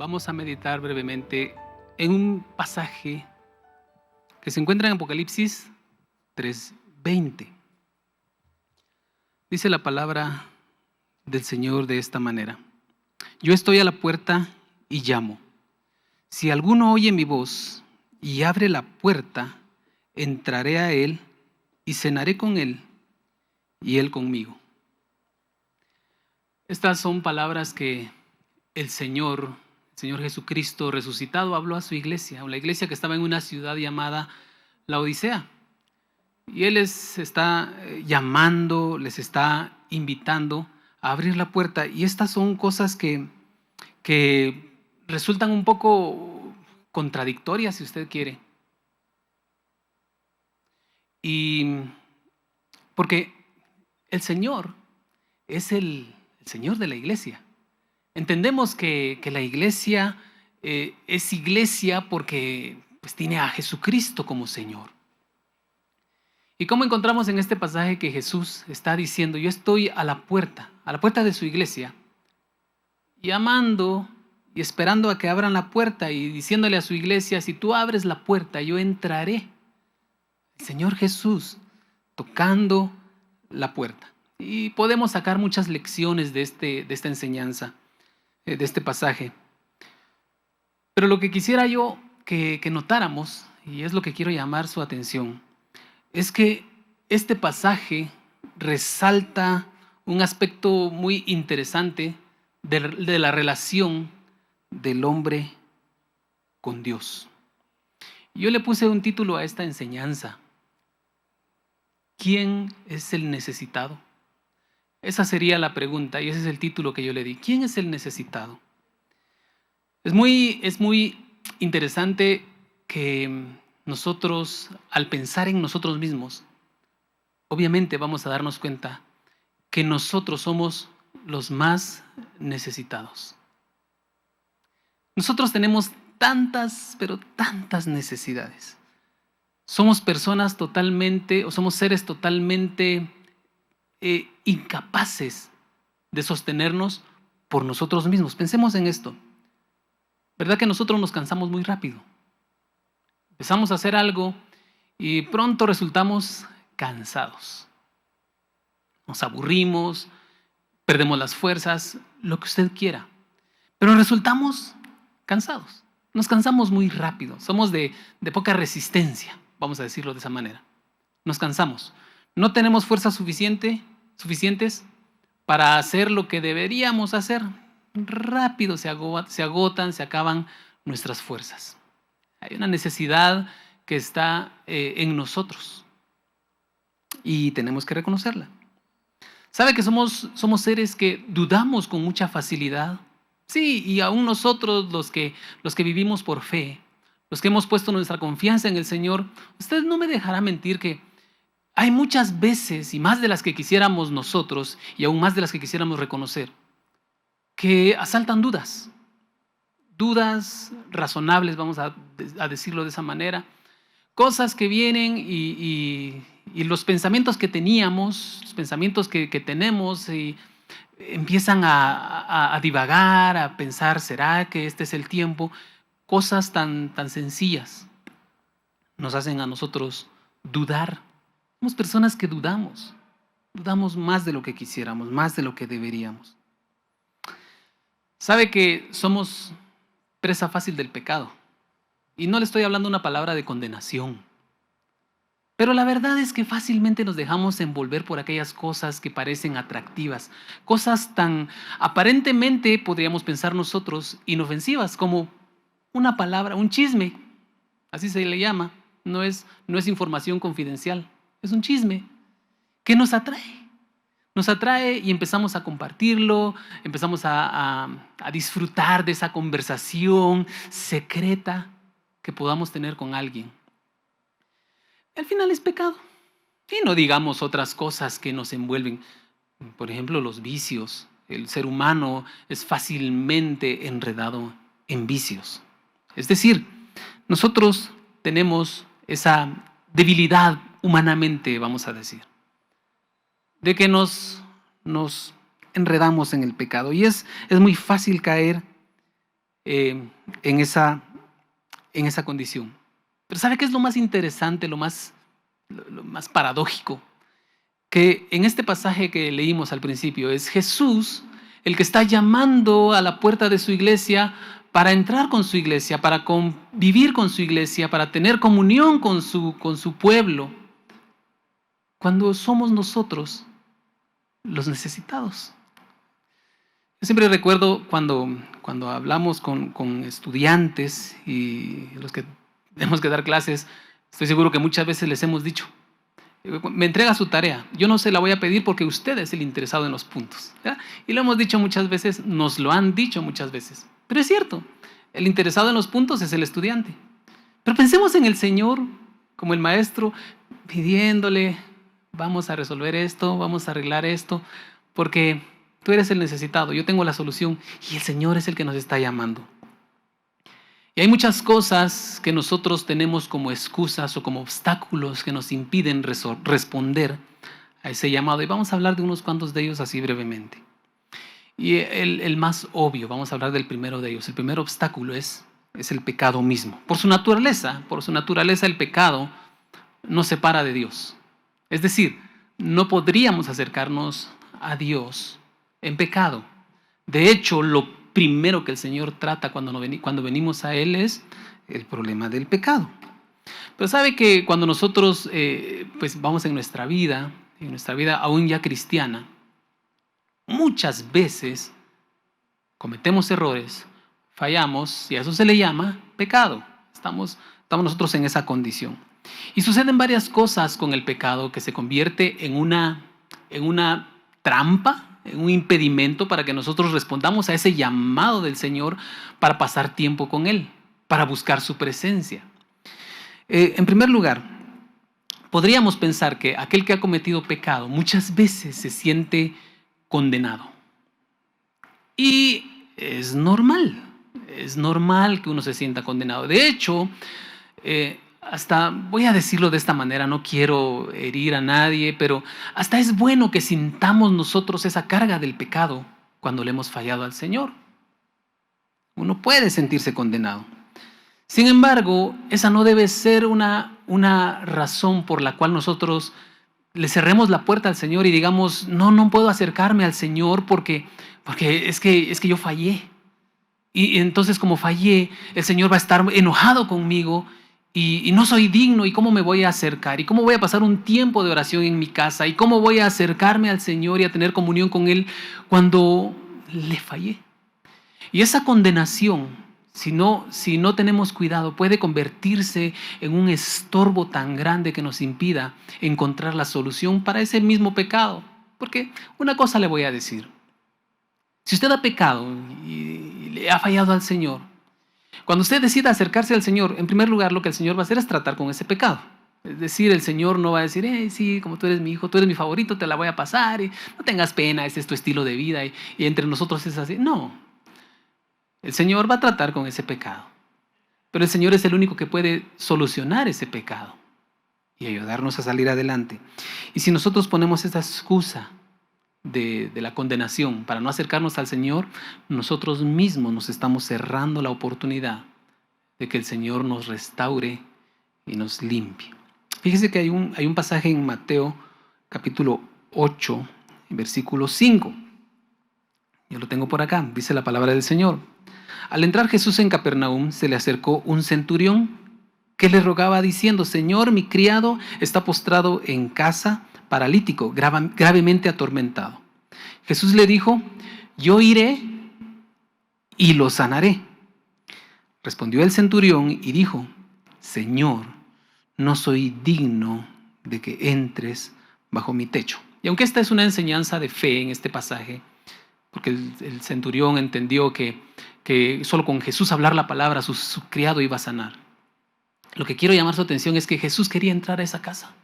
Vamos a meditar brevemente en un pasaje que se encuentra en Apocalipsis 3:20. Dice la palabra del Señor de esta manera: Yo estoy a la puerta y llamo. Si alguno oye mi voz y abre la puerta, entraré a él y cenaré con él y él conmigo. Estas son palabras que el Señor Jesucristo resucitado habló a su iglesia, o la iglesia que estaba en una ciudad llamada la Odisea. Y Él les está llamando, les está invitando a abrir la puerta. Y estas son cosas que resultan un poco contradictorias, si usted quiere. Y porque el Señor es el Señor de la iglesia. Entendemos que la iglesia es iglesia porque pues, tiene a Jesucristo como Señor. ¿Y cómo encontramos en este pasaje que Jesús está diciendo: yo estoy a la puerta de su iglesia, llamando y esperando a que abran la puerta y diciéndole a su iglesia: si tú abres la puerta, yo entraré? El Señor Jesús tocando la puerta. Y podemos sacar muchas lecciones de esta enseñanza, de este pasaje. Pero lo que quisiera yo que notáramos, y es lo que quiero llamar su atención, es que este pasaje resalta un aspecto muy interesante de la relación del hombre con Dios. Yo le puse un título a esta enseñanza: ¿quién es el necesitado? Esa sería la pregunta y ese es el título que yo le di. ¿Quién es el necesitado? Es muy interesante que nosotros, al pensar en nosotros mismos, obviamente vamos a darnos cuenta que nosotros somos los más necesitados. Nosotros tenemos tantas, pero tantas necesidades. Somos personas totalmente, o somos seres totalmente incapaces de sostenernos por nosotros mismos. Pensemos en esto. ¿Verdad que nosotros nos cansamos muy rápido? Empezamos a hacer algo y pronto resultamos cansados. Nos aburrimos, perdemos las fuerzas, lo que usted quiera. Pero resultamos cansados. Nos cansamos muy rápido. Somos de poca resistencia, vamos a decirlo de esa manera. Nos cansamos. No tenemos fuerzas suficientes para hacer lo que deberíamos hacer. Rápido se agotan, se acaban nuestras fuerzas. Hay una necesidad que está en nosotros y tenemos que reconocerla. ¿Sabe que somos seres que dudamos con mucha facilidad? Sí, y aún nosotros los que vivimos por fe, los que hemos puesto nuestra confianza en el Señor, usted no me dejará mentir que hay muchas veces, y más de las que quisiéramos nosotros, y aún más de las que quisiéramos reconocer, que asaltan dudas razonables, vamos a decirlo de esa manera, cosas que vienen y los pensamientos que teníamos, los pensamientos que tenemos, y empiezan a divagar, a pensar: ¿será que este es el tiempo? Cosas tan sencillas nos hacen a nosotros dudar. Somos personas que dudamos más de lo que quisiéramos, más de lo que deberíamos. Sabe que somos presa fácil del pecado. Y no le estoy hablando una palabra de condenación. Pero la verdad es que fácilmente nos dejamos envolver por aquellas cosas que parecen atractivas. Cosas tan aparentemente, podríamos pensar nosotros, inofensivas, como una palabra, un chisme. Así se le llama. No es información confidencial. Es un chisme que nos atrae. Nos atrae y empezamos a compartirlo, empezamos a disfrutar de esa conversación secreta que podamos tener con alguien. Al final es pecado. Y no digamos otras cosas que nos envuelven. Por ejemplo, los vicios. El ser humano es fácilmente enredado en vicios. Es decir, nosotros tenemos esa debilidad humanamente, vamos a decir, de que nos enredamos en el pecado. Y es muy fácil caer en esa condición. Pero ¿sabe qué es lo más interesante, lo más paradójico? Que en este pasaje que leímos al principio es Jesús el que está llamando a la puerta de su iglesia para entrar con su iglesia, para convivir con su iglesia, para tener comunión con su pueblo, cuando somos nosotros los necesitados. Yo siempre recuerdo cuando hablamos con estudiantes y los que tenemos que dar clases, estoy seguro que muchas veces les hemos dicho, me entrega su tarea, yo no se la voy a pedir porque usted es el interesado en los puntos, ¿ya? Y lo hemos dicho muchas veces, nos lo han dicho muchas veces, pero es cierto, el interesado en los puntos es el estudiante. Pero pensemos en el Señor como el maestro pidiéndole, vamos a resolver esto, vamos a arreglar esto, porque tú eres el necesitado, yo tengo la solución y el Señor es el que nos está llamando. Y hay muchas cosas que nosotros tenemos como excusas o como obstáculos que nos impiden responder a ese llamado. Y vamos a hablar de unos cuantos de ellos así brevemente. Y el más obvio, vamos a hablar del primero de ellos. El primer obstáculo es el pecado mismo. Por su naturaleza el pecado nos separa de Dios. Es decir, no podríamos acercarnos a Dios en pecado. De hecho, lo primero que el Señor trata cuando venimos a Él es el problema del pecado. Pero sabe que cuando nosotros pues vamos en nuestra vida aún ya cristiana, muchas veces cometemos errores, fallamos y a eso se le llama pecado. Estamos nosotros en esa condición. Y suceden varias cosas con el pecado que se convierte en una trampa, en un impedimento para que nosotros respondamos a ese llamado del Señor para pasar tiempo con Él, para buscar su presencia. En primer lugar, podríamos pensar que aquel que ha cometido pecado muchas veces se siente condenado. Y es normal que uno se sienta condenado. De hecho, hasta voy a decirlo de esta manera, no quiero herir a nadie, pero hasta es bueno que sintamos nosotros esa carga del pecado cuando le hemos fallado al Señor. Uno puede sentirse condenado. Sin embargo, esa no debe ser una razón por la cual nosotros le cerremos la puerta al Señor y digamos, no puedo acercarme al Señor porque es que yo fallé. Y entonces como fallé, el Señor va a estar enojado conmigo y no soy digno. ¿Y cómo me voy a acercar? ¿Y cómo voy a pasar un tiempo de oración en mi casa? ¿Y cómo voy a acercarme al Señor y a tener comunión con Él cuando le fallé? Y esa condenación, si no tenemos cuidado, puede convertirse en un estorbo tan grande que nos impida encontrar la solución para ese mismo pecado. Porque una cosa le voy a decir. Si usted ha pecado y le ha fallado al Señor, cuando usted decida acercarse al Señor, en primer lugar lo que el Señor va a hacer es tratar con ese pecado. Es decir, el Señor no va a decir, sí, como tú eres mi hijo, tú eres mi favorito, te la voy a pasar, y no tengas pena, ese es tu estilo de vida, y entre nosotros es así. No, el Señor va a tratar con ese pecado. Pero el Señor es el único que puede solucionar ese pecado y ayudarnos a salir adelante. Y si nosotros ponemos esa excusa de la condenación para no acercarnos al Señor, nosotros mismos nos estamos cerrando la oportunidad de que el Señor nos restaure y nos limpie. Fíjese que hay un pasaje en Mateo capítulo 8, versículo 5. Yo lo tengo por acá, dice la palabra del Señor. Al entrar Jesús en Capernaum, se le acercó un centurión que le rogaba diciendo, Señor, mi criado está postrado en casa, paralítico, gravemente atormentado. Jesús le dijo, yo iré y lo sanaré. Respondió el centurión y dijo, Señor, no soy digno de que entres bajo mi techo. Y aunque esta es una enseñanza de fe en este pasaje, porque el centurión entendió que solo con Jesús hablar la palabra su criado iba a sanar. Lo que quiero llamar su atención es que Jesús quería entrar a esa casa.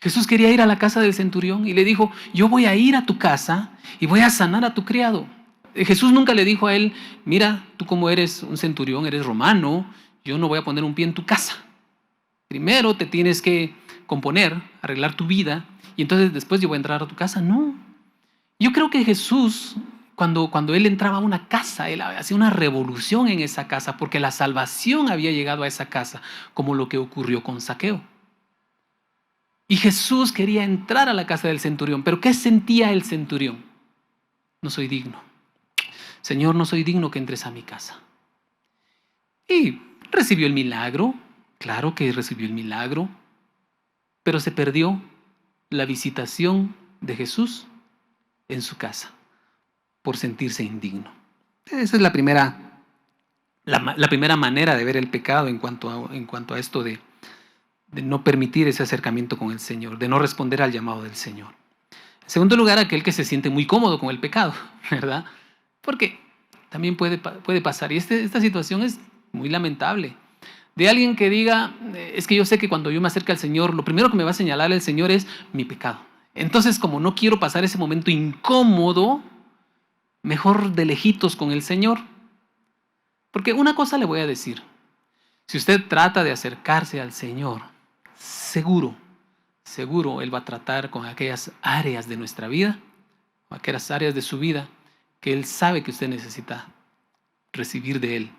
Jesús quería ir a la casa del centurión y le dijo, yo voy a ir a tu casa y voy a sanar a tu criado. Jesús nunca le dijo a él, mira, tú como eres un centurión, eres romano, yo no voy a poner un pie en tu casa. Primero te tienes que componer, arreglar tu vida y entonces después yo voy a entrar a tu casa. No. Yo creo que Jesús, cuando él entraba a una casa, él hacía una revolución en esa casa porque la salvación había llegado a esa casa, como lo que ocurrió con Zaqueo. Y Jesús quería entrar a la casa del centurión, pero ¿qué sentía el centurión? No soy digno. Señor, no soy digno que entres a mi casa. Y recibió el milagro, claro que recibió el milagro, pero se perdió la visitación de Jesús en su casa por sentirse indigno. Esa es la primera manera de ver el pecado en cuanto a esto de no permitir ese acercamiento con el Señor, de no responder al llamado del Señor. En segundo lugar, aquel que se siente muy cómodo con el pecado, ¿verdad? Porque también puede pasar, y esta situación es muy lamentable, de alguien que diga, es que yo sé que cuando yo me acerque al Señor, lo primero que me va a señalar el Señor es mi pecado. Entonces, como no quiero pasar ese momento incómodo, mejor de lejitos con el Señor. Porque una cosa le voy a decir, si usted trata de acercarse al Señor, seguro Él va a tratar con aquellas áreas de nuestra vida, aquellas áreas de su vida que Él sabe que usted necesita recibir de Él.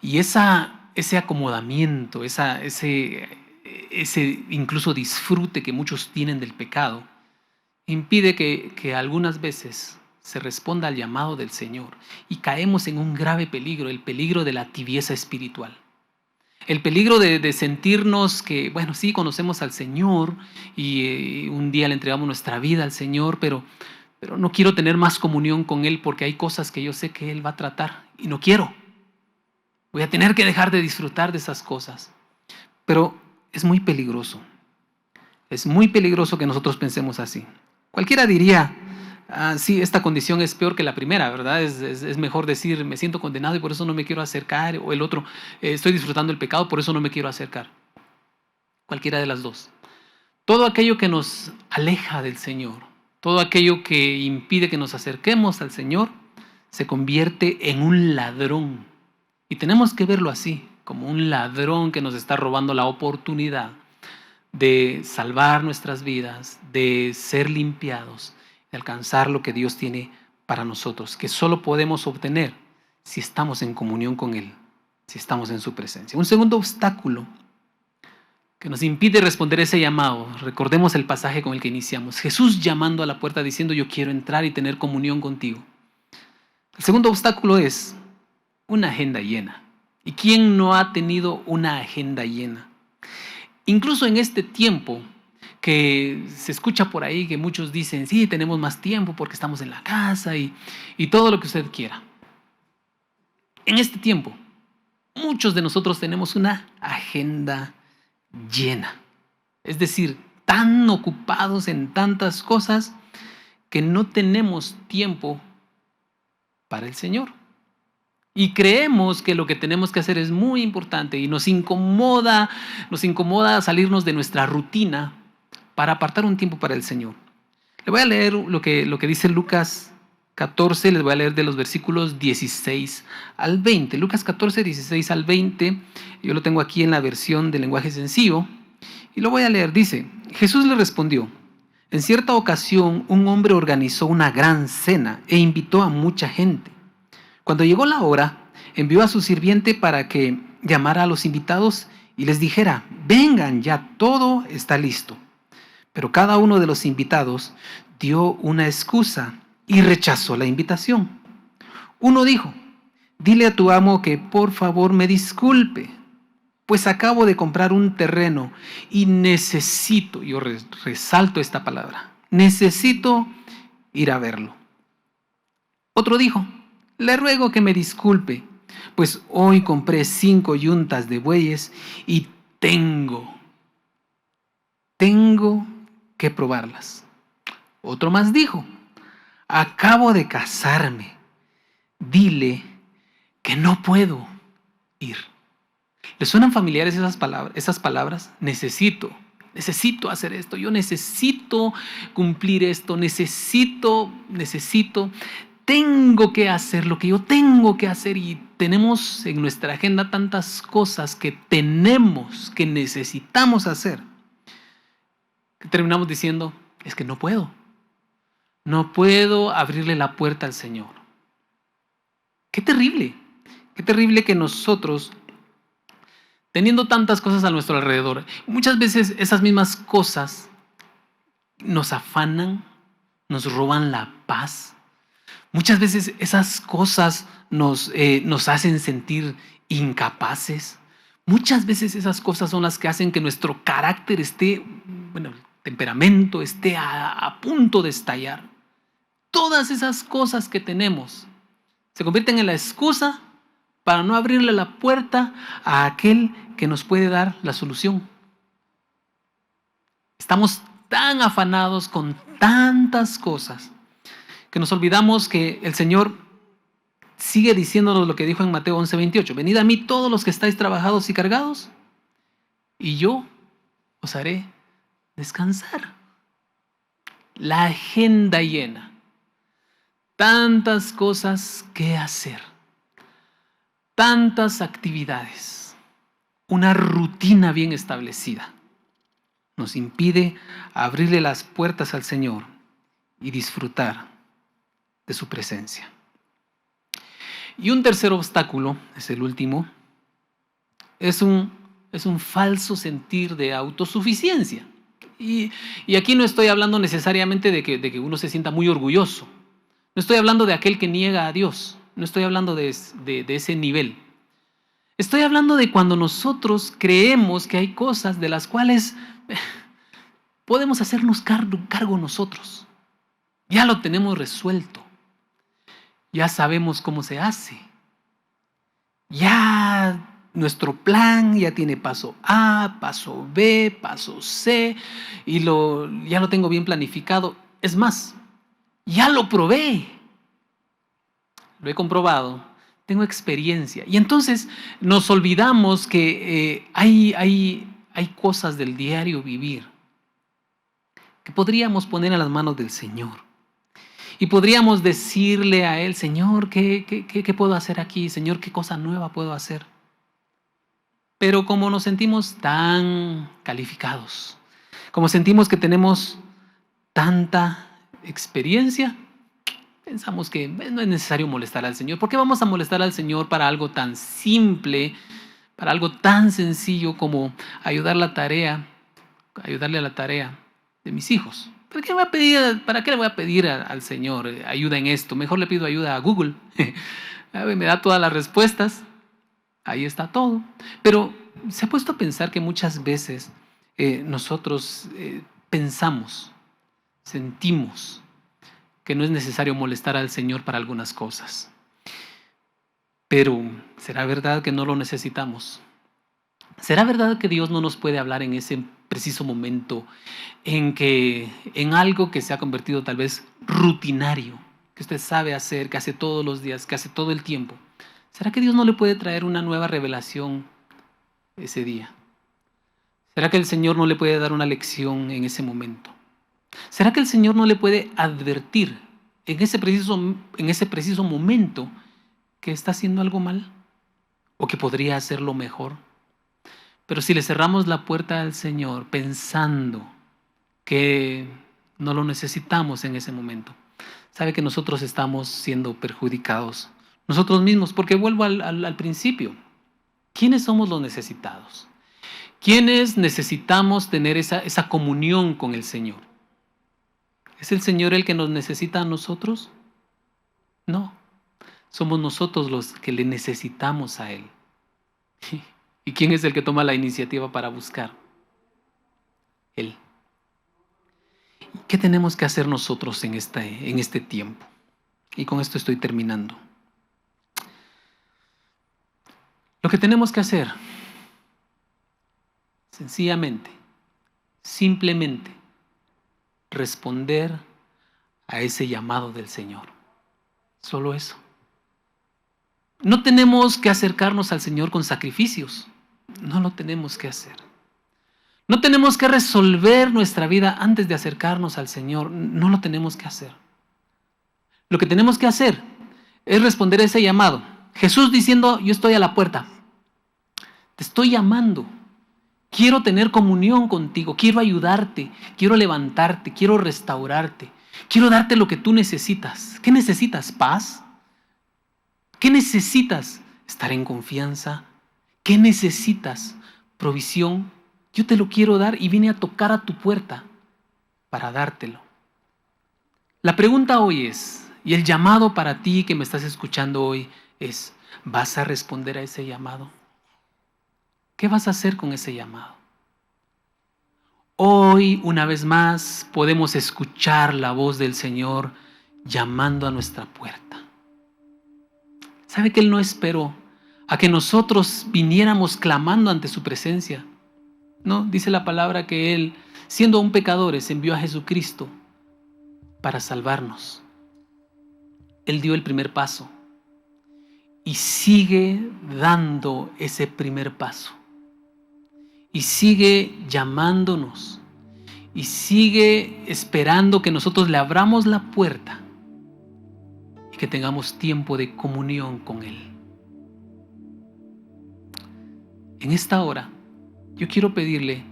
Y ese acomodamiento, ese incluso disfrute que muchos tienen del pecado, impide que algunas veces se responda al llamado del Señor y caemos en un grave peligro, el peligro de la tibieza espiritual. El peligro de sentirnos que, bueno, sí, conocemos al Señor y un día le entregamos nuestra vida al Señor, pero no quiero tener más comunión con Él porque hay cosas que yo sé que Él va a tratar y no quiero. Voy a tener que dejar de disfrutar de esas cosas. Pero es muy peligroso. Es muy peligroso que nosotros pensemos así. Cualquiera diría, sí, esta condición es peor que la primera, ¿verdad? Es mejor decir, me siento condenado y por eso no me quiero acercar, o el otro, estoy disfrutando el pecado, por eso no me quiero acercar. Cualquiera de las dos. Todo aquello que nos aleja del Señor, todo aquello que impide que nos acerquemos al Señor, se convierte en un ladrón. Y tenemos que verlo así, como un ladrón que nos está robando la oportunidad de salvar nuestras vidas, de ser limpiados, de alcanzar lo que Dios tiene para nosotros, que solo podemos obtener si estamos en comunión con Él, si estamos en su presencia. Un segundo obstáculo que nos impide responder ese llamado, recordemos el pasaje con el que iniciamos, Jesús llamando a la puerta diciendo, yo quiero entrar y tener comunión contigo. El segundo obstáculo es una agenda llena. ¿Y quién no ha tenido una agenda llena? Incluso en este tiempo que se escucha por ahí que muchos dicen, sí, tenemos más tiempo porque estamos en la casa y todo lo que usted quiera. En este tiempo, muchos de nosotros tenemos una agenda llena. Es decir, tan ocupados en tantas cosas que no tenemos tiempo para el Señor. Y creemos que lo que tenemos que hacer es muy importante y nos incomoda salirnos de nuestra rutina para apartar un tiempo para el Señor. Le voy a leer lo que dice Lucas 14, les voy a leer de los versículos 16 al 20. Lucas 14, 16 al 20, yo lo tengo aquí en la versión de lenguaje sencillo y lo voy a leer. Dice, Jesús le respondió, en cierta ocasión un hombre organizó una gran cena e invitó a mucha gente. Cuando llegó la hora, envió a su sirviente para que llamara a los invitados y les dijera, vengan, ya todo está listo. Pero cada uno de los invitados dio una excusa y rechazó la invitación. Uno dijo, dile a tu amo que por favor me disculpe, pues acabo de comprar un terreno y necesito, yo resalto esta palabra, necesito ir a verlo. Otro dijo, le ruego que me disculpe, pues hoy compré 5 yuntas de bueyes y tengo que probarlas. Otro más dijo, acabo de casarme, dile que no puedo ir. ¿Les suenan familiares esas palabras? Necesito hacer esto, yo necesito cumplir esto, necesito. Tengo que hacer lo que yo tengo que hacer y tenemos en nuestra agenda tantas cosas que necesitamos hacer, que terminamos diciendo, es que no puedo. No puedo abrirle la puerta al Señor. Qué terrible que nosotros, teniendo tantas cosas a nuestro alrededor, muchas veces esas mismas cosas nos afanan, nos roban la paz. Muchas veces esas cosas nos hacen sentir incapaces. Muchas veces esas cosas son las que hacen que nuestro carácter esté, bueno, el temperamento esté a punto de estallar. Todas esas cosas que tenemos se convierten en la excusa para no abrirle la puerta a aquel que nos puede dar la solución. Estamos tan afanados con tantas cosas que nos olvidamos que el Señor sigue diciéndonos lo que dijo en Mateo 11:28. Venid a mí todos los que estáis trabajados y cargados, y yo os haré descansar. La agenda llena. Tantas cosas que hacer. Tantas actividades. Una rutina bien establecida nos impide abrirle las puertas al Señor y disfrutar de su presencia. Y un tercer obstáculo, es el último, es un falso sentir de autosuficiencia. Y aquí no estoy hablando necesariamente de que uno se sienta muy orgulloso. No estoy hablando de aquel que niega a Dios. No estoy hablando de ese nivel. Estoy hablando de cuando nosotros creemos que hay cosas de las cuales podemos hacernos cargo nosotros. Ya lo tenemos resuelto. Ya sabemos cómo se hace. Ya nuestro plan ya tiene paso A, paso B, paso C, y ya lo tengo bien planificado. Es más, ya lo probé. Lo he comprobado. Tengo experiencia. Y entonces nos olvidamos que hay cosas del diario vivir que podríamos poner en las manos del Señor. Y podríamos decirle a Él, Señor, ¿qué puedo hacer aquí? Señor, ¿qué cosa nueva puedo hacer? Pero como nos sentimos tan calificados, como sentimos que tenemos tanta experiencia, pensamos que no es necesario molestar al Señor. ¿Por qué vamos a molestar al Señor para algo tan simple, para algo tan sencillo como ayudarle a la tarea de mis hijos? ¿Para qué le voy a pedir al Señor ayuda en esto? Mejor le pido ayuda a Google. Me da todas las respuestas. Ahí está todo. Pero se ha puesto a pensar que muchas veces nosotros pensamos, sentimos que no es necesario molestar al Señor para algunas cosas. Pero ¿será verdad que no lo necesitamos? ¿Será verdad que Dios no nos puede hablar en ese preciso momento en algo que se ha convertido tal vez rutinario, que usted sabe hacer, que hace todos los días, que hace todo el tiempo? ¿Será que Dios no le puede traer una nueva revelación ese día? ¿Será que el Señor no le puede dar una lección en ese momento? ¿Será que el Señor no le puede advertir en ese preciso momento que está haciendo algo mal o que podría hacerlo mejor? Pero si le cerramos la puerta al Señor pensando que no lo necesitamos en ese momento, sabe que nosotros estamos siendo perjudicados nosotros mismos, porque vuelvo al principio. ¿Quiénes somos los necesitados? ¿Quiénes necesitamos tener esa comunión con el Señor? ¿Es el Señor el que nos necesita a nosotros? No, somos nosotros los que le necesitamos a Él. ¿Y quién es el que toma la iniciativa para buscar? Él. ¿Qué tenemos que hacer nosotros en este tiempo? Y con esto estoy terminando. Lo que tenemos que hacer, sencillamente, simplemente, responder a ese llamado del Señor. Solo eso. No tenemos que acercarnos al Señor con sacrificios. No lo tenemos que hacer. No tenemos que resolver nuestra vida antes de acercarnos al Señor. No lo tenemos que hacer. Lo que tenemos que hacer es responder a ese llamado. Jesús diciendo, yo estoy a la puerta. Te estoy llamando. Quiero tener comunión contigo. Quiero ayudarte. Quiero levantarte. Quiero restaurarte. Quiero darte lo que tú necesitas. ¿Qué necesitas? ¿Paz? ¿Qué necesitas? Estar en confianza. ¿Qué necesitas? Provisión. Yo te lo quiero dar y vine a tocar a tu puerta para dártelo. La pregunta hoy es, y el llamado para ti que me estás escuchando hoy es, ¿vas a responder a ese llamado? ¿Qué vas a hacer con ese llamado? Hoy, una vez más, podemos escuchar la voz del Señor llamando a nuestra puerta. ¿Sabe que Él no esperó a que nosotros viniéramos clamando ante su presencia? No, dice la palabra que Él, siendo aún pecadores, envió a Jesucristo para salvarnos. Él dio el primer paso y sigue dando ese primer paso. Y sigue llamándonos. Y sigue esperando que nosotros le abramos la puerta y que tengamos tiempo de comunión con Él. En esta hora, yo quiero pedirle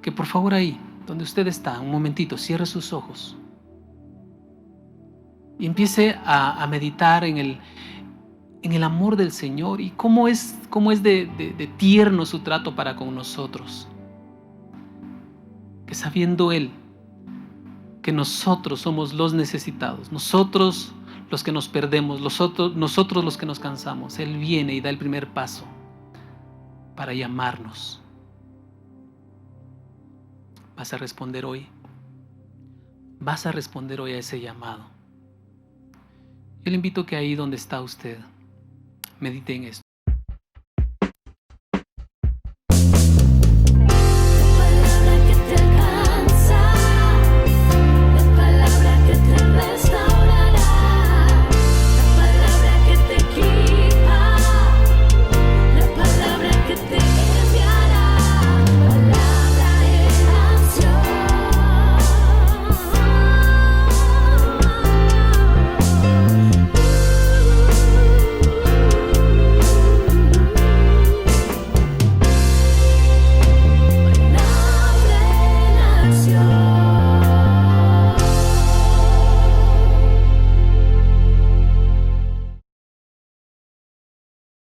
que por favor ahí, donde usted está, un momentito, cierre sus ojos y empiece a meditar en el amor del Señor y cómo es de tierno su trato para con nosotros. Que sabiendo Él que nosotros somos los necesitados, nosotros los que nos perdemos, nosotros los que nos cansamos, Él viene y da el primer paso para llamarnos. ¿Vas a responder hoy? ¿Vas a responder hoy a ese llamado? Yo le invito a que ahí donde está usted, medite en esto.